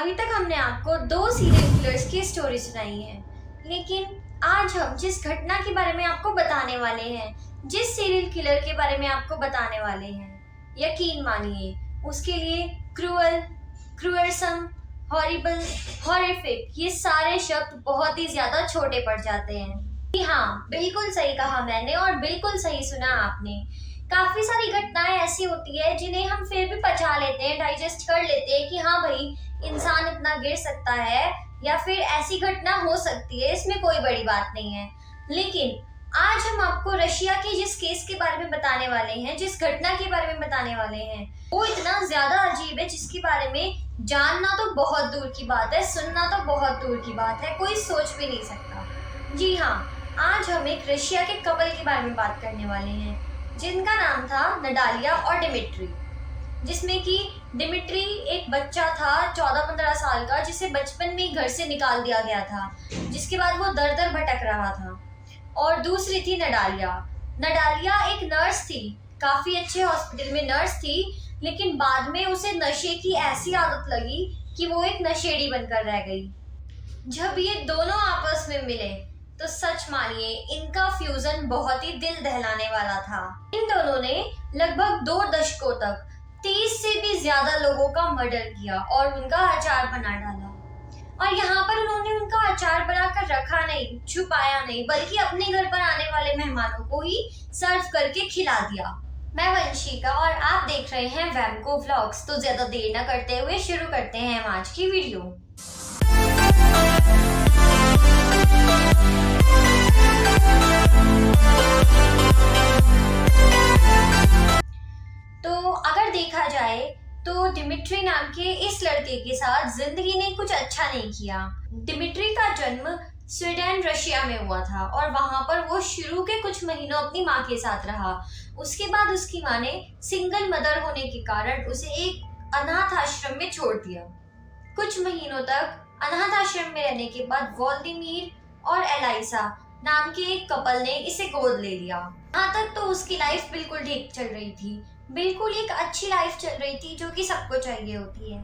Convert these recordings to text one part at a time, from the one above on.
अभी तक हमने आपको 2 सीरियल किलर्स की स्टोरी सुनाई है, लेकिन आज हम जिस घटना के बारे में आपको बताने वाले हैं, जिस सीरियल किलर के बारे में आपको बताने वाले हैं, यकीन मानिए उसके लिए क्रूअल, क्रूअरसम, हॉरिबल, हॉरिफिक ये सारे शब्द बहुत ही ज्यादा छोटे पड़ जाते हैं। जी हाँ, बिल्कुल सही कहा मैंने और बिल्कुल सही सुना आपने। काफी सारी घटनाएं ऐसी होती है जिन्हें हम फिर भी पचा लेते हैं, डाइजेस्ट कर लेते हैं कि हाँ भाई इंसान इतना गिर सकता है या फिर ऐसी घटना हो सकती है, इसमें कोई बड़ी बात नहीं है। लेकिन आज हम आपको रशिया के जिस केस के बारे में बताने वाले हैं, जिस घटना के बारे में बताने वाले हैं, वो इतना ज्यादा अजीब है जिसके बारे में जानना तो बहुत दूर की बात है, सुनना तो बहुत दूर की बात है, कोई सोच भी नहीं सकता। जी हाँ, आज हम एक रशिया के कपल के बारे में बात करने वाले हैं जिनका नाम था नडालिया और डिमिट्री, जिसमें कि डिमिट्री एक बच्चा था 14-15 साल का जिसे बचपन में ही घर से निकाल दिया गया था, जिसके बाद वो दर दर भटक रहा था। और दूसरी थी नडालिया। नडालिया एक नर्स थी, काफी अच्छे हॉस्पिटल में नर्स थी, लेकिन बाद में उसे नशे की ऐसी आदत लगी कि वो एक नशेड़ी बनकर रह गई। जब ये दोनों आपस में मिले तो सच मानिए इनका फ्यूजन बहुत ही दिल दहलाने वाला था। इन दोनों ने लगभग 2 दशकों तक 30 से भी ज्यादा लोगों का मर्डर किया और उनका अचार बना डाला। और यहाँ पर उन्होंने उनका अचार बनाकर रखा नहीं, छुपाया नहीं, बल्कि अपने घर पर आने वाले मेहमानों को ही सर्व करके खिला दिया। मैं वंशिका और आप देख रहे हैं वैमको व्लॉग्स। तो ज्यादा देर न करते हुए शुरू करते हैं हम आज की वीडियो। तो अगर देखा जाए तो डिमिट्री नाम के इस लड़के के साथ जिंदगी ने कुछ अच्छा नहीं किया। डिमिट्री का जन्म स्वीडन रशिया में हुआ था और वहां पर वो शुरू के कुछ महीनों अपनी माँ के साथ रहा। उसके बाद उसकी माँ ने सिंगल मदर होने के कारण उसे एक अनाथ आश्रम में छोड़ दिया। कुछ महीनों तक अनाथ आश्रम में रहने के बाद वोल्दिमीर और एलाइसा नाम के एक कपल ने इसे गोद ले लिया। यहाँ तक तो उसकी लाइफ बिल्कुल ठीक चल रही थी, बिल्कुल एक अच्छी लाइफ चल रही थी जो कि सबको चाहिए होती है।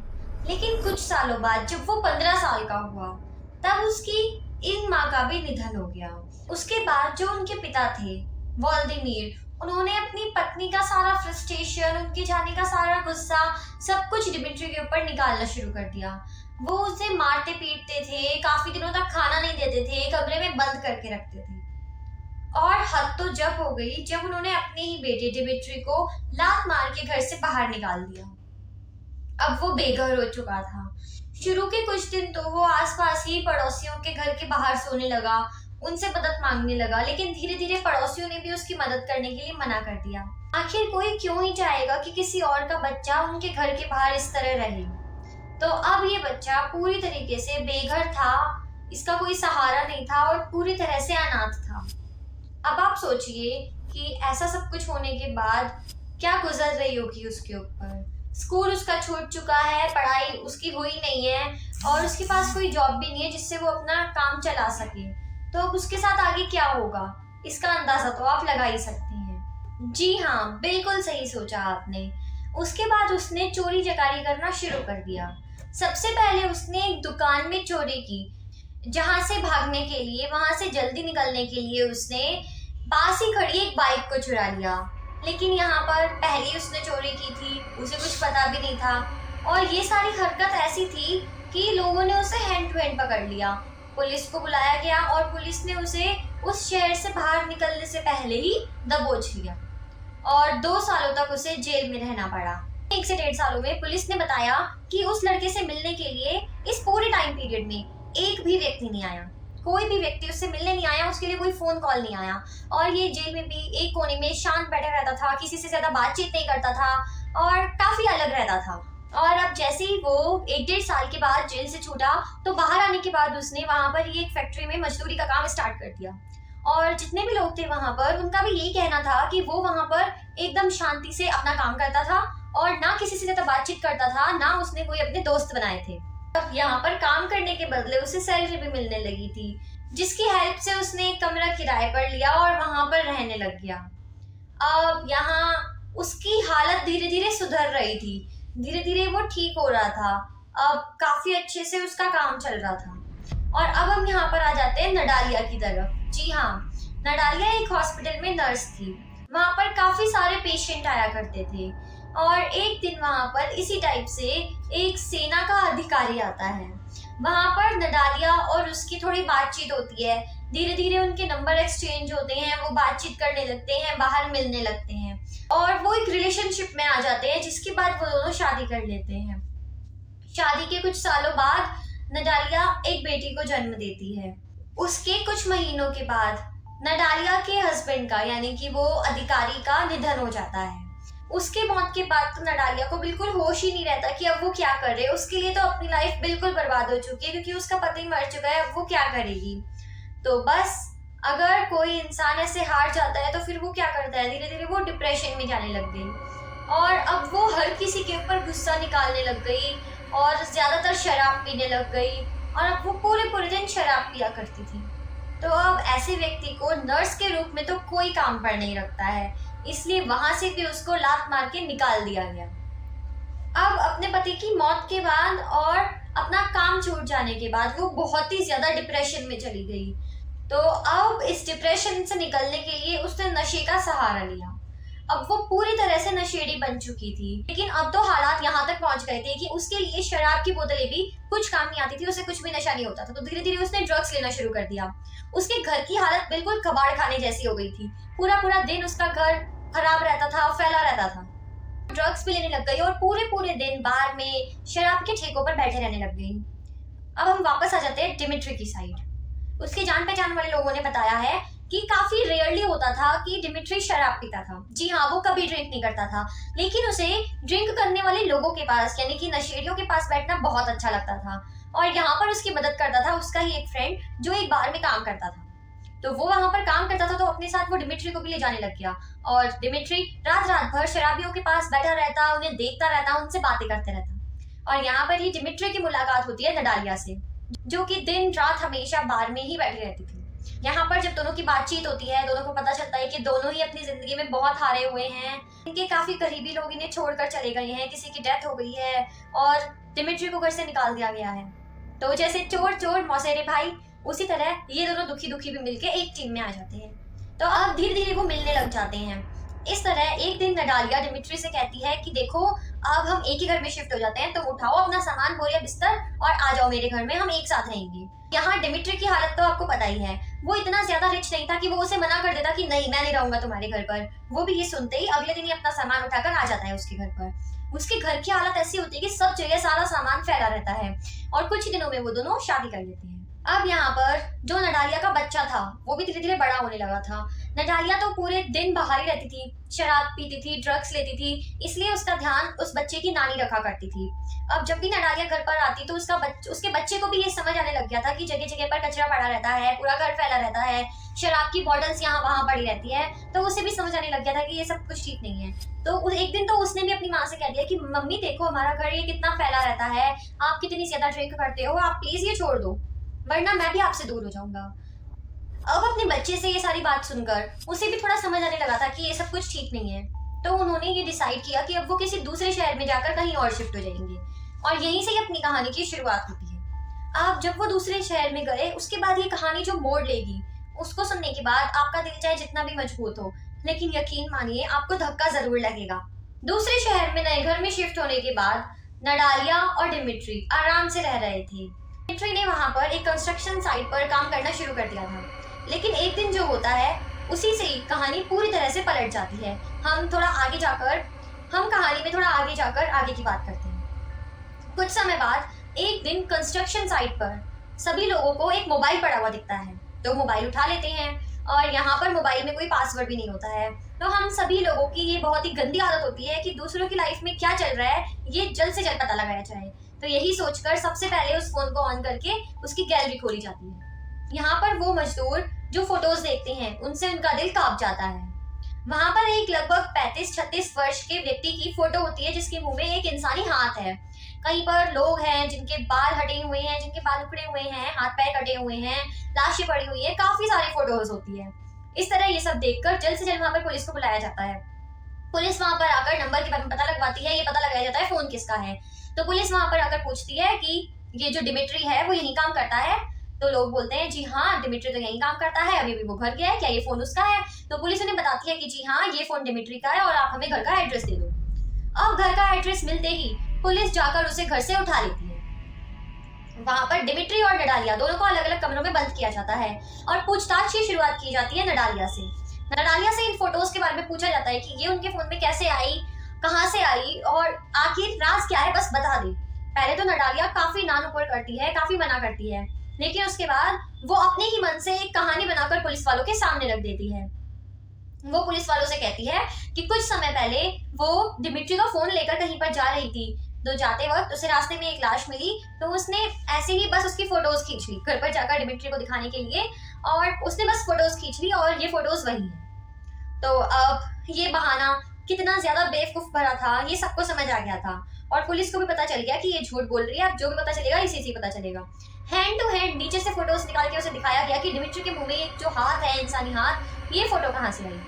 लेकिन कुछ सालों बाद जब वो 15 साल का हुआ तब उसकी इन माँ का भी निधन हो गया। उसके बाद जो उनके पिता थे वोल्दिमीर, उन्होंने अपनी पत्नी का सारा फ्रस्ट्रेशन, उनके जाने का सारा गुस्सा, सब कुछ डिमिट्री के ऊपर निकालना शुरू कर दिया। वो उसे मारते पीटते थे, काफी दिनों तक खाना नहीं देते थे, कमरे में बंद करके रखते थे। और हद तो जब हो गई जब उन्होंने अपने ही बेटे डिमिट्री को लात मार के घर से बाहर निकाल दिया। अब वो बेघर हो चुका था। शुरू के कुछ दिन तो वो आसपास ही पड़ोसियों के घर के बाहर सोने लगा, उनसे मदद मांगने लगा, लेकिन धीरे धीरे पड़ोसियों ने भी उसकी मदद करने के लिए मना कर दिया। आखिर कोई क्यों ही चाहेगा कि किसी और का बच्चा उनके घर के बाहर इस तरह रहे। तो अब ये बच्चा पूरी तरीके से बेघर था, इसका कोई सहारा नहीं था और पूरी तरह से अनाथ था। अब आप सोचिए कि ऐसा सब कुछ होने के बाद क्या गुजर रही होगी उसके ऊपर। स्कूल उसका छूट चुका है, पढ़ाई उसकी हुई नहीं है और उसके पास कोई जॉब भी नहीं है जिससे वो अपना काम चला सके। तो अब उसके साथ आगे क्या होगा, इसका अंदाजा तो आप लगा ही सकती हैं। जी हाँ, बिल्कुल सही सोचा आपने। उसके बाद उसने चोरी चकारी करना शुरू कर दिया। सबसे पहले उसने एक दुकान में चोरी की, जहां से भागने के लिए, वहां से जल्दी निकलने के लिए उसने पास ही खड़ी एक बाइक को चुरा लिया। लेकिन यहाँ पर पहले उसने चोरी की थी, उसे कुछ पता भी नहीं था और ये सारी हरकत ऐसी थी कि लोगों ने उसे हैंड टू हैंड पकड़ लिया। पुलिस को बुलाया गया और पुलिस ने उसे उस शहर से बाहर निकलने से पहले ही दबोच लिया और 2 सालों तक उसे जेल में रहना पड़ा। 1 से 1.5 सालों में पुलिस ने बताया कि उस लड़के से मिलने के लिए इस पूरे टाइम पीरियड में एक भी व्यक्ति नहीं आया, कोई भी व्यक्ति उससे मिलने नहीं आया, उसके लिए कोई फोन कॉल नहीं आया। और ये जेल में भी एक कोने में शांत बैठा रहता था, किसी से ज्यादा बातचीत नहीं करता था और काफी अलग रहता था। और अब जैसे ही वो 1-1.5 साल के बाद जेल से छूटा तो बाहर आने के बाद उसने वहां पर ही एक फैक्ट्री में मजदूरी का काम स्टार्ट कर दिया। और जितने भी लोग थे वहां पर, उनका भी यही कहना था कि वो वहां पर एकदम शांति से अपना काम करता था और ना किसी से ज्यादा बातचीत करता था, ना उसने कोई अपने दोस्त बनाए थे। अब यहाँ पर काम करने के बदले उसे सैलरी भी मिलने लगी थी, जिसकी हेल्प से उसने एक कमरा किराए पर लिया और वहां पर रहने लग गया। अब यहाँ उसकी हालत धीरे धीरे सुधर रही थी, धीरे धीरे वो ठीक हो रहा था। अब काफी अच्छे से उसका काम चल रहा था। और अब हम यहाँ पर आ जाते हैं नडालिया की तरफ। जी हाँ, नडालिया एक हॉस्पिटल में नर्स थी। वहाँ पर काफी सारे पेशेंट आया करते थे और एक दिन वहाँ पर इसी टाइप से एक सेना का अधिकारी आता है। वहाँ पर नडालिया और उसकी थोड़ी बातचीत होती है। धीरे धीरे उनके नंबर एक्सचेंज होते हैं, वो बातचीत करने लगते हैं, बाहर मिलने लगते हैं और वो एक रिलेशनशिप में आ जाते हैं, जिसके बाद वो दोनों शादी कर लेते हैं। शादी के कुछ सालों बाद नडालिया एक बेटी को जन्म देती है। उसके कुछ महीनों के बाद नडालिया के हस्बैंड का, यानी कि वो अधिकारी का निधन हो जाता है। उसके मौत के बाद तो नडालिया को बिल्कुल होश ही नहीं रहता कि अब वो क्या कर रहे। उसके लिए तो अपनी लाइफ बिल्कुल बर्बाद हो चुकी है, क्योंकि उसका पति मर चुका है। अब वो क्या करेगी? तो बस अगर कोई इंसान ऐसे हार जाता है तो फिर वो क्या करता है, धीरे धीरे वो डिप्रेशन में जाने लग गई और अब वो हर किसी के ऊपर गुस्सा निकालने लग गई और ज्यादातर शराब पीने लग गई और अब वो पूरे पूरे दिन शराब पिया करती थी। तो अब ऐसे व्यक्ति को नर्स के रूप में तो कोई काम पर नहीं रखता है, इसलिए वहां से भी उसको लात मार के निकाल दिया गया। अब अपने पति की मौत के बाद और अपना काम छूट जाने के बाद वो बहुत ही ज्यादा डिप्रेशन में चली गई। तो अब इस डिप्रेशन से निकलने के लिए उसने नशे का सहारा लिया। अब वो पूरी तरह से नशेड़ी बन चुकी थी, लेकिन अब तो हालात यहाँ तक पहुंच गए थे कि उसके लिए शराब की बोतलें भी कुछ काम नहीं आती थी, उसे कुछ भी नशा नहीं होता था। तो धीरे धीरे उसने ड्रग्स लेना शुरू कर दिया। उसके घर की हालत बिल्कुल कबाड़ खाने जैसी हो गई थी। पूरा पूरा दिन उसका घर खराब रहता था, फैला रहता था। ड्रग्स भी लेने लग गई और पूरे पूरे दिन बार में शराब के ठेकों पर बैठे रहने लग गई। अब हम वापस आ जाते हैं डिमिट्री की साइड। उसके जान पहचान वाले लोगों ने बताया है कि काफी रेयरली होता था कि डिमिट्री शराब पीता था। जी हाँ, वो कभी ड्रिंक नहीं करता था, लेकिन उसे ड्रिंक करने वाले लोगों के पास, यानी कि नशेड़ियों के पास बैठना बहुत अच्छा लगता था। और यहाँ पर उसकी मदद करता था उसका ही एक फ्रेंड जो एक बार में काम करता था। तो वो वहां पर काम करता था, तो अपने साथ वो डिमिट्री को भी ले जाने लग गया और डिमिट्री रात रात भर शराबियों के पास बैठा रहता, उन्हें देखता रहता, उनसे बातें करते रहता। और यहाँ पर ही डिमिट्री की मुलाकात होती है नडालिया से, जो कि दिन रात हमेशा बार में ही बैठी रहती थी। यहाँ पर जब दोनों की बातचीत होती है, दोनों को पता चलता है कि दोनों ही अपनी जिंदगी में बहुत हारे हुए हैं। इनके काफी करीबी लोग इन्हें छोड़कर चले गए हैं, किसी की डेथ हो गई है और डिमिट्री को घर से निकाल दिया गया है। तो जैसे चोर चोर मौसेरे भाई, उसी तरह ये दोनों दुखी दुखी भी मिलके एक टीम में आ जाते हैं। तो अब धीरे धीरे वो मिलने लग जाते हैं। इस तरह एक दिन नडालिया डिमिट्री से कहती है कि देखो, अब हम एक ही घर में शिफ्ट हो जाते हैं, तुम उठाओ अपना सामान, बोरिया बिस्तर और आ जाओ मेरे घर में, हम एक साथ रहेंगे। यहाँ डिमिट्री की हालत तो आपको पता ही है। वो इतना ज्यादा रिच नहीं था कि वो उसे मना कर देता कि नहीं, मैं नहीं रहूंगा तुम्हारे घर पर। वो भी ये सुनते ही अगले दिन ही अपना सामान उठाकर आ जाता है उसके घर पर। उसके घर की हालत ऐसी होती है कि सब जगह सारा सामान फैला रहता है और कुछ ही दिनों में वो दोनों शादी कर लेते हैं। अब यहाँ पर जो नडालिया का बच्चा था वो भी धीरे धीरे बड़ा होने लगा था। नडालिया तो पूरे दिन बाहर ही रहती थी, शराब पीती थी, ड्रग्स लेती थी, इसलिए उसका ध्यान उस बच्चे की नानी रखा करती थी। अब जब भी नडालिया घर पर आती तो उसके बच्चे को भी ये समझ आने लग गया था कि जगह जगह पर कचरा पड़ा रहता है, पूरा घर फैला रहता है, शराब की बॉटल्स यहाँ वहाँ पड़ी रहती है। तो उसे भी समझ आने लग गया था कि ये सब कुछ ठीक नहीं है। तो एक दिन तो उसने भी अपनी माँ से कह दिया कि मम्मी देखो, हमारा घर ये कितना फैला रहता है, आप कितनी ज्यादा ड्रिंक करते हो, आप प्लीज ये छोड़ दो, वरना मैं भी आपसे दूर हो जाऊंगा। अब अपने बच्चे से ये सारी बात सुनकर उसे भी थोड़ा समझ आने लगा था कि ये सब कुछ ठीक नहीं है। तो उन्होंने ये डिसाइड किया कि अब वो किसी दूसरे शहर में जाकर कहीं और शिफ्ट हो जाएंगे और यहीं से ही अपनी कहानी की शुरुआत होती है। अब जब वो दूसरे शहर में गए, उसके बाद ये कहानी जो मोड़ लेगी, उसको सुनने के बाद आपका दिल चाहे जितना भी मजबूत हो, लेकिन यकीन मानिए आपको धक्का जरूर लगेगा। दूसरे शहर में नए घर में शिफ्ट होने के बाद नडालिया और डिमिट्री आराम से रह रहे थे। डिमिट्री ने वहां पर एक कंस्ट्रक्शन साइट पर काम करना शुरू कर दिया था, लेकिन एक दिन जो होता है उसी से ही कहानी पूरी तरह से पलट जाती है। हम कहानी में थोड़ा आगे जाकर आगे की बात करते हैं। कुछ समय बाद एक दिन कंस्ट्रक्शन साइट पर सभी लोगों को एक मोबाइल पड़ा हुआ दिखता है, तो मोबाइल उठा लेते हैं और यहाँ पर मोबाइल में कोई पासवर्ड भी नहीं होता है। तो हम सभी लोगों की ये बहुत ही गंदी आदत होती है कि दूसरों की लाइफ में क्या चल रहा है ये जल्द से जल्द पता लगाया जाए। तो यही सोचकर सबसे पहले उस फोन को ऑन करके उसकी गैलरी खोली जाती है। यहाँ पर वो मजदूर जो फोटोज देखते हैं उनसे उनका दिल कांप जाता है। वहां पर एक लगभग 35-36 वर्ष के व्यक्ति की फोटो होती है जिसके मुंह में एक इंसानी हाथ है। कहीं पर लोग हैं जिनके बाल हटे हुए हैं, जिनके बाल उखड़े हुए हैं, हाथ पैर कटे हुए हैं, लाशें पड़ी हुई है, काफी सारी फोटोज होती है। इस तरह ये सब देखकर जल्द से जल्द वहां पर पुलिस को बुलाया जाता है। पुलिस वहां पर आकर नंबर के बारे में पता लगवाती है, ये पता लगाया जाता है फोन किसका है। तो पुलिस वहां पर आकर पूछती है कि ये जो डिमिट्री है वो यहीं काम करता है। तो लोग बोलते हैं जी हाँ, डिमिट्री तो यहीं काम करता है, अभी भी वो घर गया है, क्या ये फोन उसका है? तो पुलिस उन्हें बताती है कि जी हाँ, ये फोन डिमिट्री का है और आप हमें घर का एड्रेस दे दो। अब घर का एड्रेस मिलते ही पुलिस जाकर उसे घर से उठा लेती है। वहां पर डिमिट्री और नडालिया दोनों को अलग अलग कमरों में बंद किया जाता है और पूछताछ की शुरुआत की जाती है नडालिया से। नडालिया से इन फोटोज के बारे में पूछा जाता है कि ये उनके फोन में कैसे आई, कहाँ से आई और आखिर राज क्या है, बस बता दे। पहले तो नडालिया काफी नान ऊपर करती है, काफी मना करती है, लेकिन उसके बाद वो अपने ही मन से एक कहानी बनाकर पुलिस वालों के सामने रख देती है। वो पुलिस वालों से कहती है कि कुछ समय पहले वो डिमिट्री का फोन लेकर कहीं पर जा रही थी, तो जाते वक्त उसे रास्ते में एक लाश मिली, तो उसने ऐसे ही बस उसकी फोटोज खींच ली घर पर जाकर डिमिट्री को दिखाने के लिए, और उसने बस फोटोज खींच ली और ये फोटोज वही है। तो अब ये बहाना कितना ज्यादा बेवकूफ भरा था ये सबको समझ आ गया था और पुलिस को भी पता चल गया कि ये झूठ बोल रही है। अब जो भी पता चलेगा इसी से पता चलेगा। हैंड टू हैंड नीचे से फोटोज निकाल के उसे दिखाया गया कि डिमिट्री के मुंह में एक जो हाथ है, इंसानी हाथ, ये फोटो कहाँ से आई,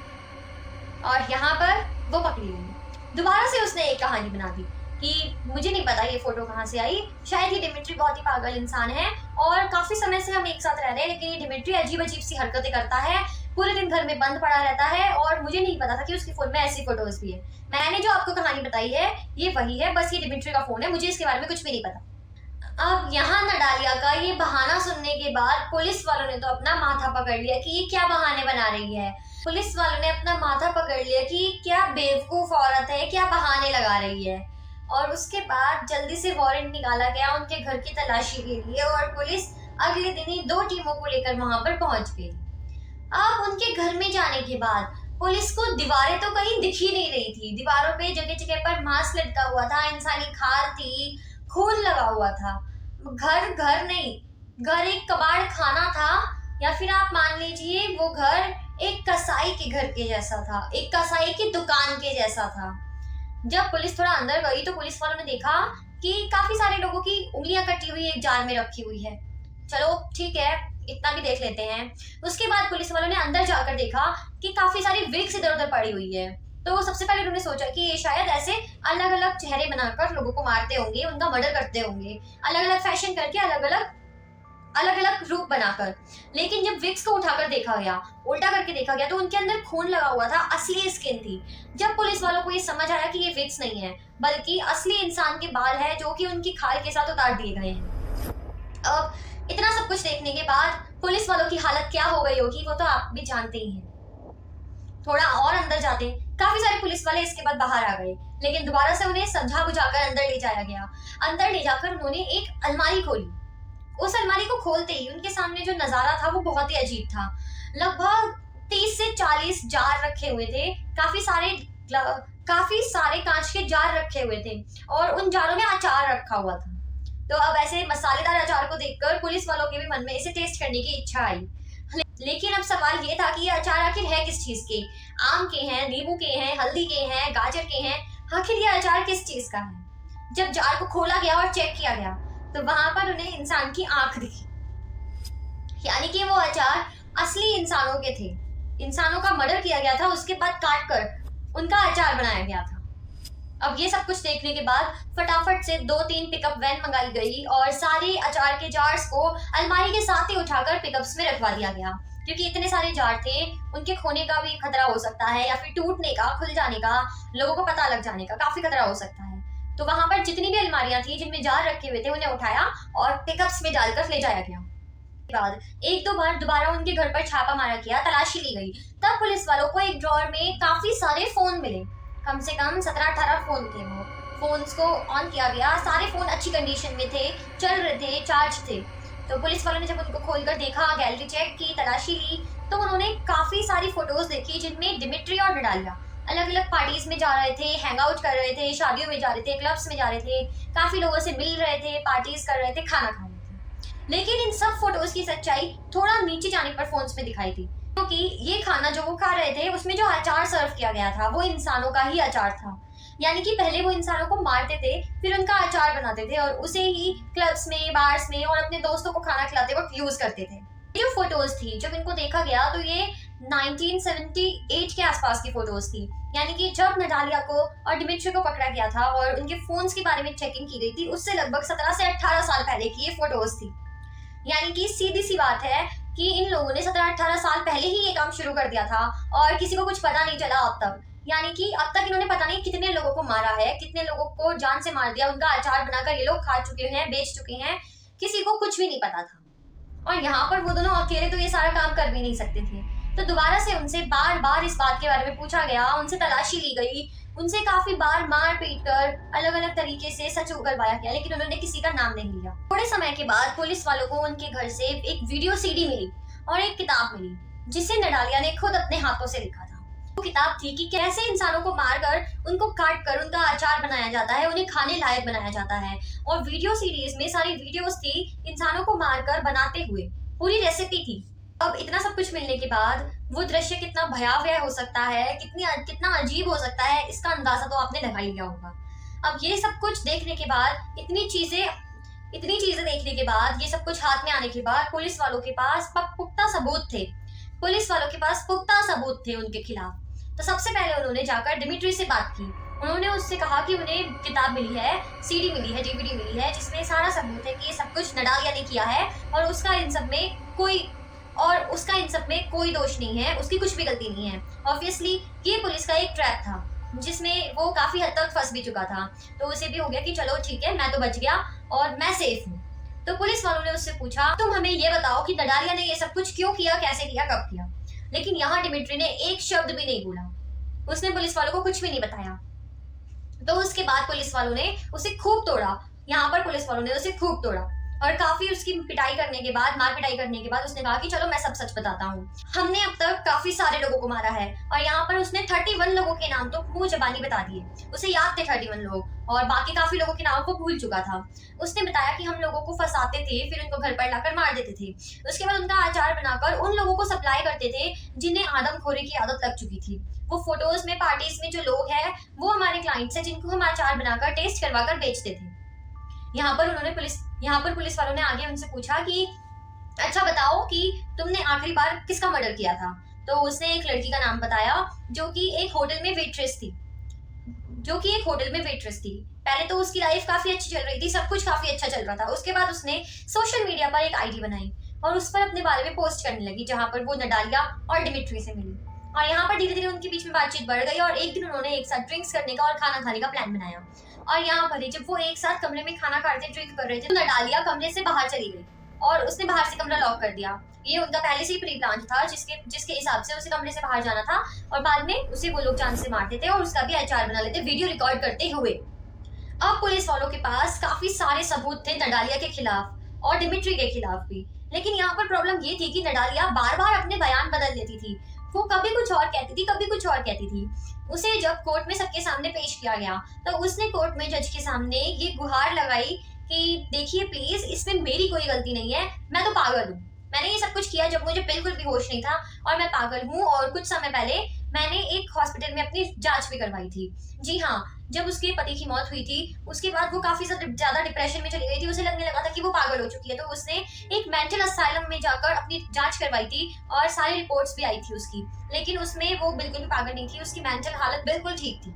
और यहाँ पर वो पकड़ी गई। दोबारा से उसने एक कहानी बना दी कि मुझे नहीं पता ये फोटो कहाँ से आई, शायद ये डिमिट्री बहुत ही पागल इंसान है और काफी समय से हम एक साथ रह रहे हैं, लेकिन ये डिमिट्री अजीब अजीब सी हरकतें करता है, पूरे दिन घर में बंद पड़ा रहता है और मुझे नहीं पता था कि उसके फोन में ऐसी फोटोज भी है। मैंने जो आपको कहानी बताई है ये वही है, बस ये डिमिट्री का फोन है, मुझे इसके बारे में कुछ भी नहीं पता। अब यहाँ नडालिया का ये बहाना सुनने के बाद पुलिस वालों ने तो अपना माथा पकड़ लिया कि ये क्या बहाने बना रही है। पुलिस वालों ने अपना माथा पकड़ लिया कि क्या बेवकूफ औरत है, क्या बहाने लगा रही है। और उसके बाद जल्दी से वारंट निकाला गया उनके घर की तलाशी के लिए और पुलिस अगले दिन ही 2 टीमों को लेकर वहां पर पहुंच गई। अब उनके घर में जाने के बाद पुलिस को दीवारें तो कहीं दिख ही नहीं रही थी। दीवारों पे जगह जगह पर मांस लटका हुआ था, इंसानी खाल थी, खून लगा हुआ था। घर नहीं, घर एक कबाड़ खाना था, या फिर आप मान लीजिए वो घर एक कसाई के घर के जैसा था, एक कसाई की दुकान के जैसा था। जब पुलिस थोड़ा अंदर गई तो पुलिस वालों ने देखा कि काफी सारे लोगों की उंगलियां कटी हुई एक जार में रखी हुई है। चलो ठीक है, इतना भी देख लेते हैं। उसके बाद पुलिस वालों ने अंदर जाकर देखा कि काफी सारी विग्स इधर उधर पड़ी हुई है। तो सबसे पहले उन्होंने सोचा कि ये शायद ऐसे अलग अलग चेहरे बनाकर लोगों को मारते होंगे, उनका मर्डर करते होंगे, अलग अलग फैशन करके, अलग अलग रूप बनाकर। लेकिन जब विग्स को उठाकर देखा गया, उल्टा करके देखा गया, तो उनके अंदर खून लगा हुआ था, असली स्किन थी। जब पुलिस वालों को ये समझ आया कि ये विग्स नहीं है बल्कि असली इंसान के बाल है जो कि उनकी खाल के साथ उतार दिए गए हैं। अब इतना सब कुछ देखने के बाद पुलिस वालों की हालत क्या हो गई होगी वो तो आप भी जानते ही हैं। थोड़ा और अंदर जाते काफी सारे पुलिस वाले इसके बाद बाहर आ गए, लेकिन दोबारा से उन्हें समझा बुझाकर अंदर ले जाया गया। अंदर ले जाकर उन्होंने एक अलमारी खोली। उस अलमारी को खोलते ही उनके सामने जो नजारा था वो बहुत ही अजीब था। लगभग 30 से 40 जार रखे हुए थे, काफी सारे कांच के जार रखे हुए थे और उन जारों में अचार रखा हुआ था। तो अब ऐसे मसालेदार अचार को देखकर पुलिस वालों के भी मन में इसे टेस्ट करने की इच्छा आई। लेकिन अब सवाल ये था कि ये अचार आखिर है किस चीज के? आम के हैं, नींबू के हैं, हल्दी के हैं, गाजर के हैं, आखिर ये अचार किस चीज का है? जब जार को खोला गया और चेक किया गया तो वहां पर उन्हें इंसान की आंख दिखी, यानी कि वो अचार असली इंसानों के थे। इंसानों का मर्डर किया गया था, उसके बाद काट कर उनका अचार बनाया गया था। अब ये सब कुछ देखने के बाद फटाफट से 2-3 पिकअप वैन मंगाई गई और सारे अचार के जार्स को अलमारी के साथ ही उठाकर पिकअप्स में रखवा दिया गया, क्योंकि इतने सारे जार थे, उनके खोने का भी खतरा हो सकता है या फिर टूटने का, खुल जाने का, लोगों को पता लग जाने का काफी खतरा हो सकता है। तो वहां पर जितनी भी अलमारियां थी जिनमें जार रखे हुए थे उन्हें उठाया और पिकअप्स में डालकर ले जाया गया। बाद 1-2 बार दोबारा उनके घर पर छापा मारा किया, तलाशी ली गई। तब पुलिस वालों को एक ड्रॉअर में काफी सारे फोन मिले, कम से कम 17-18 फोन थे। वो फोन्स को ऑन किया गया, सारे फोन अच्छी कंडीशन में थे, चल रहे थे, चार्ज थे। तो पुलिस वालों ने जब उनको खोलकर देखा, गैलरी चेक की, तलाशी ली, तो उन्होंने काफी सारी फोटोज देखी जिनमें डिमिट्री और नडालिया अलग अलग पार्टीज में जा रहे थे, हैंग आउट कर रहे थे, शादियों में जा रहे थे, क्लब्स में जा रहे थे, काफी लोगों से मिल रहे थे, पार्टीज कर रहे थे, खाना खा रहे थे। लेकिन इन सब फोटोज की सच्चाई थोड़ा नीचे जाने पर फोन्स में दिखाई थी, क्योंकि ये खाना जो वो खा रहे थे उसमें जो अचार सर्व किया गया था वो इंसानों का ही अचार था। यानी कि पहले वो इंसानों को मारते थे, फिर उनका अचार बनाते थे और उसे ही क्लब्स में, बार्स में और अपने दोस्तों को खाना खिलाते वक्त यूज करते थे। जो फोटोज थी जब इनको देखा गया तो ये 1978 के आसपास की फोटोज थी। यानी कि जब नडालिया को और डिमिट्री को पकड़ा गया था और उनके फोन्स के बारे में चेकिंग की गई थी, उससे लगभग 17 से 18 साल पहले की ये फोटोज थी। यानी कि सीधी सी बात है कि इन लोगों ने 17-18 साल पहले ही ये काम शुरू कर दिया था और किसी को कुछ पता नहीं चला अब तक। यानी कि अब तक इन्होंने पता नहीं कितने लोगों को मारा है, कितने लोगों को जान से मार दिया, उनका अचार बनाकर ये लोग खा चुके हैं, बेच चुके हैं, किसी को कुछ भी नहीं पता था। और यहाँ पर वो दोनों अकेले तो ये सारा काम कर भी नहीं सकते थे। तो दोबारा से उनसे बार बार इस बात के बारे में पूछा गया, उनसे तलाशी ली गई, उनसे काफी बार मार पीट कर अलग अलग तरीके से सच उगलवाया गया, लेकिन उन्होंने किसी का नाम नहीं लिया। थोड़े समय के बाद पुलिस वालों को उनके घर से एक वीडियो सीडी मिली और एक किताब मिली, जिसे नडालिया ने खुद अपने हाथों से लिखा था। वो किताब थी कि कैसे इंसानों को मारकर, उनको काट कर उनका अचार बनाया जाता है, उन्हें खाने लायक बनाया जाता है। और वीडियो सीरीज में सारी वीडियोस थी इंसानों को मारकर बनाते हुए, पूरी रेसिपी थी। अब इतना सब कुछ मिलने के बाद वो दृश्य कितना भयावह हो सकता है, कितना अजीब हो सकता है, इसका अंदाजा तो आपने लगा ही लिया होगा। अब ये सब कुछ देखने के बाद, इतनी चीजें देखने के बाद, ये सब कुछ हाथ में आने के बाद पुलिस वालों के पास पुख्ता सबूत थे। पुलिस वालों के पास पुख्ता सबूत थे उनके खिलाफ। तो सबसे पहले उन्होंने जाकर डिमिट्री से बात की। उन्होंने उससे कहा कि उन्हें किताब मिली है, सीडी मिली है, डीवीडी मिली है, जिसमें सारा सबूत है कि ये सब कुछ नडालिया ने किया है और उसका इन सब में कोई दोष नहीं है, उसकी कुछ भी गलती नहीं है। ऑब्वियसली ये पुलिस का एक ट्रैप था जिसमें वो काफी हद तक फंस भी चुका था। तो उसे भी हो गया कि चलो ठीक है, मैं तो बच गया और मैं सेफ हूँ। तो पुलिस वालों ने उससे पूछा, तुम हमें ये बताओ कि नडालिया ने ये सब कुछ क्यों किया, कैसे किया, कब किया। लेकिन यहाँ डिमिट्री ने एक शब्द भी नहीं बोला, उसने पुलिस वालों को कुछ भी नहीं बताया। तो उसके बाद पुलिस वालों ने उसे खूब तोड़ा, यहाँ पर पुलिस वालों ने उसे खूब तोड़ा और काफी उसकी मार पिटाई करने के बाद उसने कहा कि चलो मैं सब सच बताता हूँ। हमने अब तक काफी सारे लोगों को मारा है। और यहाँ पर उसने 31 लोगों के नाम तो मुंह जबानी बता दिए। उसे याद थे 31 लोग और बाकी काफी लोगों के नाम को भूल चुका था। उसने बताया कि हम लोगों को फंसाते थे, फिर उनको घर पर लाकर मार देते थे। उसके बाद उनका अचार बनाकर उन लोगों को सप्लाई करते थे जिन्हें आदमखोरी की आदत लग चुकी थी। वो फोटोज में, पार्टीज में जो लोग हैं वो हमारे क्लाइंट्स हैं जिनको हम अचार बनाकर टेस्ट करवाकर बेचते थे। यहाँ पर पुलिस वालों ने आगे उनसे पूछा कि अच्छा बताओ कि तुमने आखिरी बार किसका मर्डर किया था। तो उसने एक लड़की का नाम बताया जो कि एक होटल में वेट्रेस थी। पहले तो उसकी लाइफ काफी अच्छी चल रही थी, सब कुछ काफी अच्छा चल रहा था। उसके बाद उसने सोशल मीडिया पर एक आईडी बनाई और उस पर अपने बारे में पोस्ट करने लगी, जहाँ पर वो नडालिया और डिमिट्री से मिली। और यहाँ पर धीरे धीरे उनके बीच में बातचीत बढ़ गई और एक दिन उन्होंने एक साथ ड्रिंक्स करने का और खाना खाने का प्लान बनाया। और यहाँ पर जब वो एक साथ कमरे में खाना खा रहे थे, ड्रिंक कर रहे थे, तो नडालिया कमरे से बाहर चली गई और उसने बाहर से कमरा लॉक कर दिया। ये उनका पहले से ही प्री प्लान था, जिसके हिसाब से उसे कमरे से बाहर जाना था और बाद में उसे वो लोग जान से मारते थे और उसका भी अचार बना लेते वीडियो रिकॉर्ड करते हुए। अब पुलिस वालों के पास काफी सारे सबूत थे नडालिया के खिलाफ और डिमिट्री के खिलाफ भी। लेकिन यहाँ पर प्रॉब्लम ये थी कि नडालिया बार बार अपने बयान बदल देती थी। वो कभी कुछ और कहती थी, कभी कुछ और कहती थी। उसे जब कोर्ट में सबके सामने पेश किया गया तो उसने कोर्ट में जज के सामने ये गुहार लगाई कि देखिए प्लीज, इसमें मेरी कोई गलती नहीं है, मैं तो पागल हूँ। मैंने ये सब कुछ किया जब मुझे बिल्कुल भी होश नहीं था और मैं पागल हूँ। और कुछ समय पहले मैंने एक हॉस्पिटल में अपनी जांच भी करवाई थी। जी हाँ, जब उसके पति की मौत हुई थी उसके बाद वो काफी ज्यादा डिप्रेशन में चली गई थी। उसे लगने लगा था कि वो पागल हो चुकी है, तो उसने एक मेंटल असाइलम में जाकर अपनी जांच करवाई थी और सारी रिपोर्ट्स भी आई थी उसकी। लेकिन उसमें वो बिल्कुल भी पागल नहीं थी, उसकी मेंटल हालत बिल्कुल ठीक थी,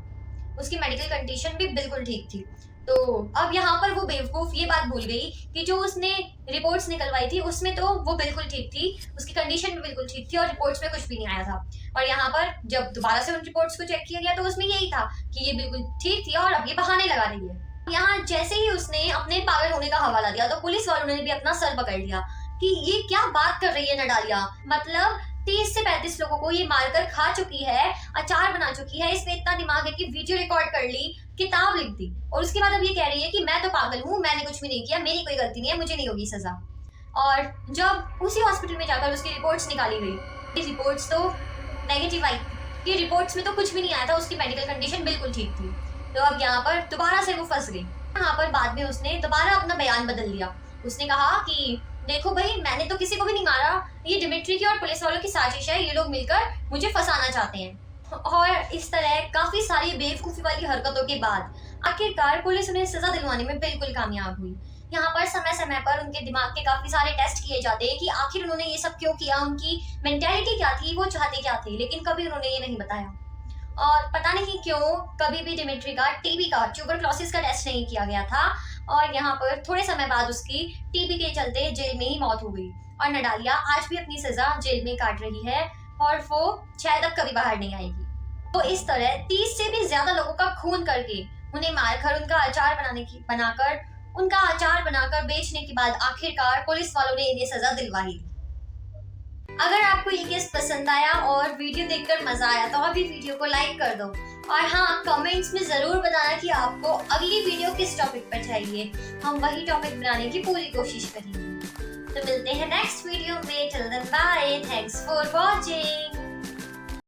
उसकी मेडिकल कंडीशन भी बिल्कुल ठीक थी। तो अब यहाँ पर वो बेवकूफ ये बात भूल गई कि जो उसने रिपोर्ट्स निकलवाई थी उसमें तो वो बिल्कुल ठीक थी, उसकी कंडीशन भी बिल्कुल ठीक थी और रिपोर्ट्स में कुछ भी नहीं आया था। और यहाँ पर जब दोबारा से उन रिपोर्ट्स को चेक किया गया तो उसमें यही था कि ये बिल्कुल ठीक थी और अब ये बहाने लगा रही है। यहाँ जैसे ही उसने अपने पागल होने का हवाला दिया तो पुलिस वालों ने भी अपना सर पकड़ लिया कि ये क्या बात कर रही है नडालिया। मतलब 30 से 35 लोगों को ये मारकर खा चुकी है, अचार बना चुकी है, इसमें इतना दिमाग है कि वीडियो रिकॉर्ड कर ली, किताब लिख दी और उसके बाद अब ये कह रही है कि मैं तो पागल हूँ, मैंने कुछ भी नहीं किया, मेरी कोई गलती नहीं है, मुझे नहीं होगी सजा। और जब उसी हॉस्पिटल में जाकर उसकी रिपोर्ट्स निकाली गई, रिपोर्ट्स तो नेगेटिव आई, ये रिपोर्ट्स में तो कुछ भी नहीं आया था, उसकी मेडिकल कंडीशन बिल्कुल ठीक थी। तो अब यहाँ पर दोबारा से वो फंस गई। यहाँ पर बाद में उसने दोबारा अपना बयान बदल लिया। उसने कहा कि देखो भाई, मैंने तो किसी को भी नहीं मारा, ये डिमिट्री की और पुलिस वालों की साजिश है, ये लोग मिलकर मुझे फंसाना चाहते हैं। और इस तरह काफी सारी बेवकूफी वाली हरकतों के बाद आखिरकार पुलिस उन्हें सजा दिलवाने में बिल्कुल कामयाब हुई। यहाँ पर समय समय पर उनके दिमाग के काफी सारे टेस्ट किए जाते हैं कि आखिर उन्होंने ये सब क्यों किया, उनकी मेंटेलिटी क्या थी, वो चाहते क्या थे, लेकिन कभी उन्होंने ये नहीं बताया। और पता नहीं क्यों कभी भी डिमिट्री का टीबी का, ट्यूबरक्लोसिस का टेस्ट नहीं किया गया था और यहाँ पर थोड़े समय बाद उसकी टीबी के चलते जेल में ही मौत हो गई। और नडालिया आज भी अपनी सजा जेल में काट रही है और वो शायद अब कभी बाहर नहीं आएगी। तो इस तरह 30 से भी ज्यादा लोगों का खून करके, उन्हें मारकर उनका अचार बनाकर बेचने के बाद आखिरकार पुलिस वालों ने इन्हें सजा दिलवाई दी। अगर आपको ये केस पसंद आया और वीडियो देखकर मजा आया तो अभी वीडियो को लाइक कर दो और हाँ, कमेंट्स में जरूर बताना कि आपको अगली वीडियो किस टॉपिक पर चाहिए। हम वही टॉपिक बनाने की पूरी कोशिश करेंगे। तो मिलते हैं नेक्स्ट वीडियो में। Till then bye, thanks for watching.